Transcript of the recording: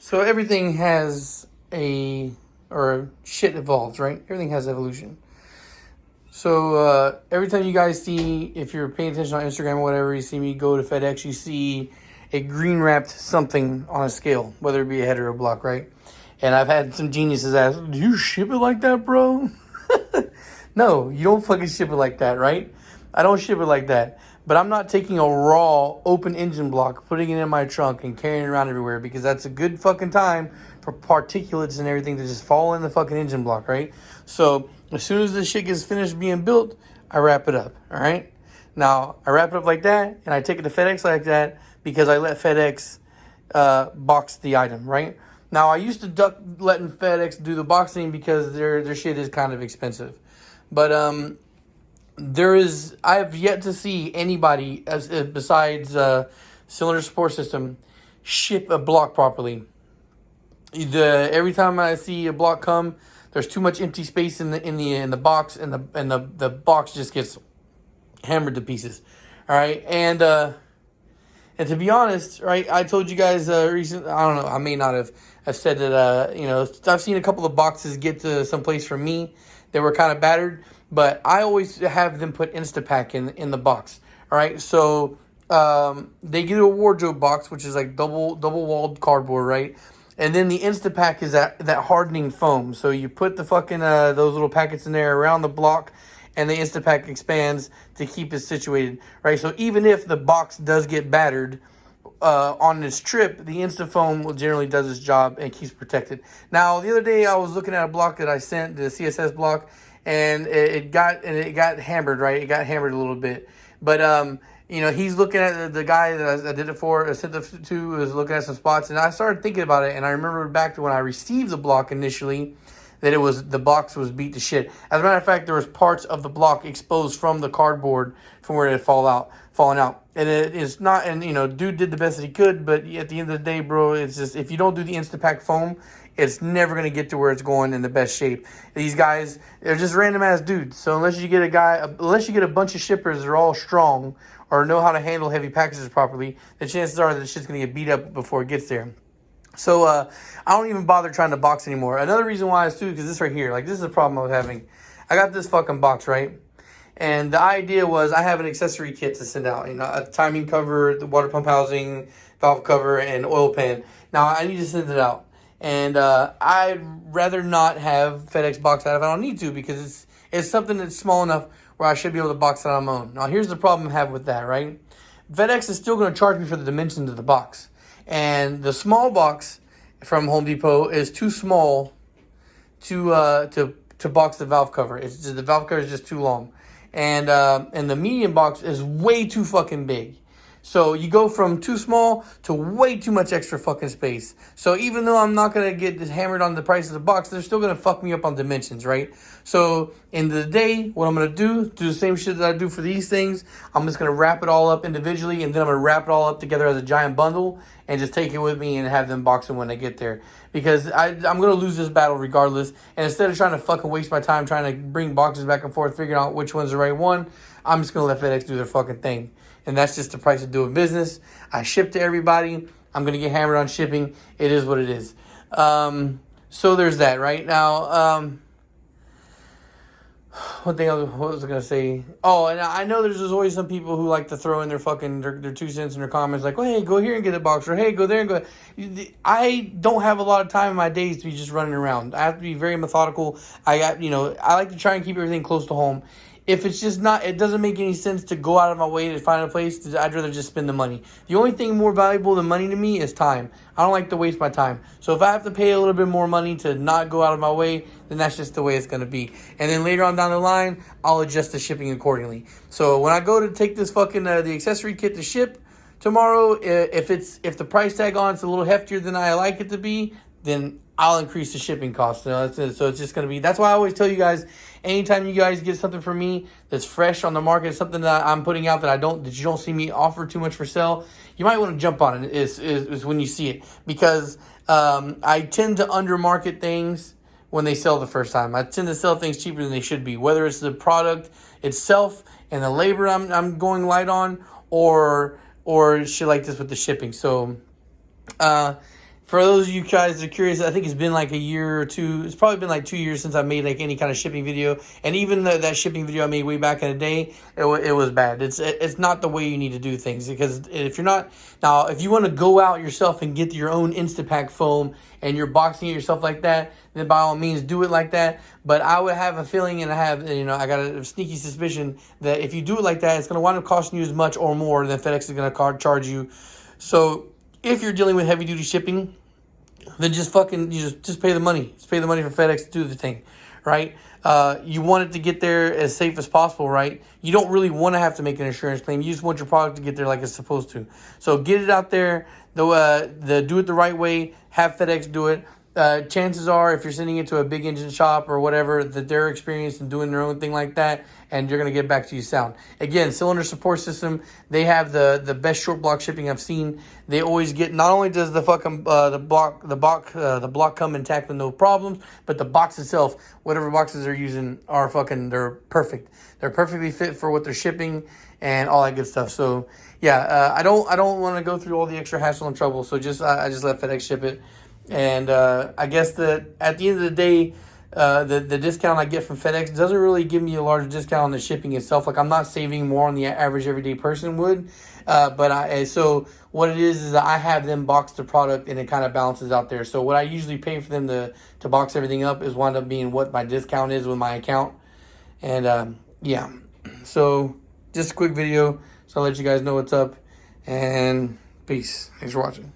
So everything has or shit evolves, right? Everything has evolution. So every time you guys see, if you're paying attention on Instagram or whatever, you see me go to FedEx, you see a green wrapped something on a scale, whether it be a header or a block, right? And I've had some geniuses ask, "Do you ship it like that, bro?" No, you don't fucking ship it like that, right? I don't ship it like that. But I'm not taking a raw open engine block, putting it in my trunk and carrying it around everywhere, because that's a good fucking time for particulates and everything to just fall in the fucking engine block, right? So as soon as this shit gets finished being built, I wrap it up, all right? Now, I wrap it up like that, and I take it to FedEx like that because I let FedEx box the item, right? Now, I used to duck letting FedEx do the boxing because their shit is kind of expensive. But I have yet to see anybody besides Cylinder Support System ship a block properly. Every time I see a block come, there's too much empty space in the box, and the box just gets hammered to pieces. All right, and to be honest, right, I told you guys recently. I don't know. I may not have. I said that I've seen a couple of boxes get to some place from me. They were kind of battered, but I always have them put Instapak in the box. All right, so they get a wardrobe box, which is like double walled cardboard, right? And then the Instapak is that hardening foam. So you put the fucking those little packets in there around the block, and the Instapak expands to keep it situated, right? So even if the box does get battered on its trip, the Instafoam generally does its job and keeps protected. Now, the other day I was looking at a block that I sent, the CSS block, and it got hammered, right? It got hammered a little bit, but he's looking at the guy that I did it for, I sent it to, was looking at some spots, and I started thinking about it, and I remembered back to when I received the block initially, that the box was beat to shit. As a matter of fact, there was parts of the block exposed from the cardboard from where it had fallen out. And it is not, and dude did the best that he could, but at the end of the day, bro, it's just, if you don't do the Instapak foam, it's never going to get to where it's going in the best shape. These guys, they're just random ass dudes. So unless you get a bunch of shippers that are all strong or know how to handle heavy packages properly, the chances are that the shit's going to get beat up before it gets there. So I don't even bother trying to box anymore. Another reason why is too, because this right here, like, this is a problem I was having. I got this fucking box, right? And the idea was I have an accessory kit to send out. A timing cover, the water pump housing, valve cover, and oil pan. Now I need to send it out. And I'd rather not have FedEx box that if I don't need to, because it's something that's small enough where I should be able to box it on my own. Now here's the problem I have with that, right? FedEx is still going to charge me for the dimensions of the box. And the small box from Home Depot is too small to box the valve cover. It's just, the valve cover is just too long, and the medium box is way too fucking big. So you go from too small to way too much extra fucking space. So even though I'm not going to get hammered on the price of the box, they're still going to fuck me up on dimensions, right? So end of the day, what I'm going to do the same shit that I do for these things. I'm just going to wrap it all up individually, and then I'm going to wrap it all up together as a giant bundle and just take it with me and have them box it when they get there. Because I'm going to lose this battle regardless. And instead of trying to fucking waste my time trying to bring boxes back and forth, figuring out which one's the right one, I'm just going to let FedEx do their fucking thing. And that's just the price of doing business. I ship to everybody. I'm going to get hammered on shipping. It is what it is. So there's that, right? Now, what was I going to say? Oh, and I know there's always some people who like to throw in their fucking, their 2 cents in their comments, like, oh, hey, go here and get a box, or hey, go there and go. I don't have a lot of time in my days to be just running around. I have to be very methodical. I like to try and keep everything close to home. If it's just not, it doesn't make any sense to go out of my way to find a place. I'd rather just spend the money. The only thing more valuable than money to me is time. I don't like to waste my time. So if I have to pay a little bit more money to not go out of my way, then that's just the way it's going to be. And then later on down the line, I'll adjust the shipping accordingly. So when I go to take this fucking the accessory kit to ship tomorrow, if the price tag on it's a little heftier than I like it to be, then I'll increase the shipping cost. So it's just going to be, that's why I always tell you guys, anytime you guys get something from me that's fresh on the market, something that I'm putting out that you don't see me offer too much for sale, you might want to jump on it is when you see it. Because I tend to undermarket things when they sell the first time. I tend to sell things cheaper than they should be, whether it's the product itself and the labor I'm going light on, or shit like this with the shipping. So For those of you guys that are curious, I think it's been like a year or two. It's probably been like 2 years since I made like any kind of shipping video. And even that shipping video I made way back in the day, it was bad. It's not the way you need to do things, because if you're not, now if you want to go out yourself and get your own Instapak foam and you're boxing it yourself like that, then by all means do it like that. But I would have a feeling, and I got a sneaky suspicion that if you do it like that, it's going to wind up costing you as much or more than FedEx is going to charge you. So if you're dealing with heavy duty shipping, then just pay the money. Just pay the money for FedEx to do the thing, right? You want it to get there as safe as possible, right? You don't really want to have to make an insurance claim. You just want your product to get there like it's supposed to. So get it out there. Do it the right way. Have FedEx do it. Chances are, if you're sending it to a big engine shop or whatever, that they're experienced in doing their own thing like that, and you're going to get back to you sound. Again, Cylinder Support System, they have the best short block shipping I've seen. They always get, not only does the fucking the block come intact with no problems, but the box itself, whatever boxes they're using, they're perfect. They're perfectly fit for what they're shipping and all that good stuff. So yeah, I don't want to go through all the extra hassle and trouble. So I just let FedEx ship it. And I guess that at the end of the day, the discount I get from FedEx doesn't really give me a large discount on the shipping itself. Like, I'm not saving more on the average everyday person would. So what it is that I have them box the product, and it kind of balances out there. So what I usually pay for them to box everything up is wind up being what my discount is with my account. And yeah, so just a quick video. So I'll let you guys know what's up, and peace. Thanks for watching.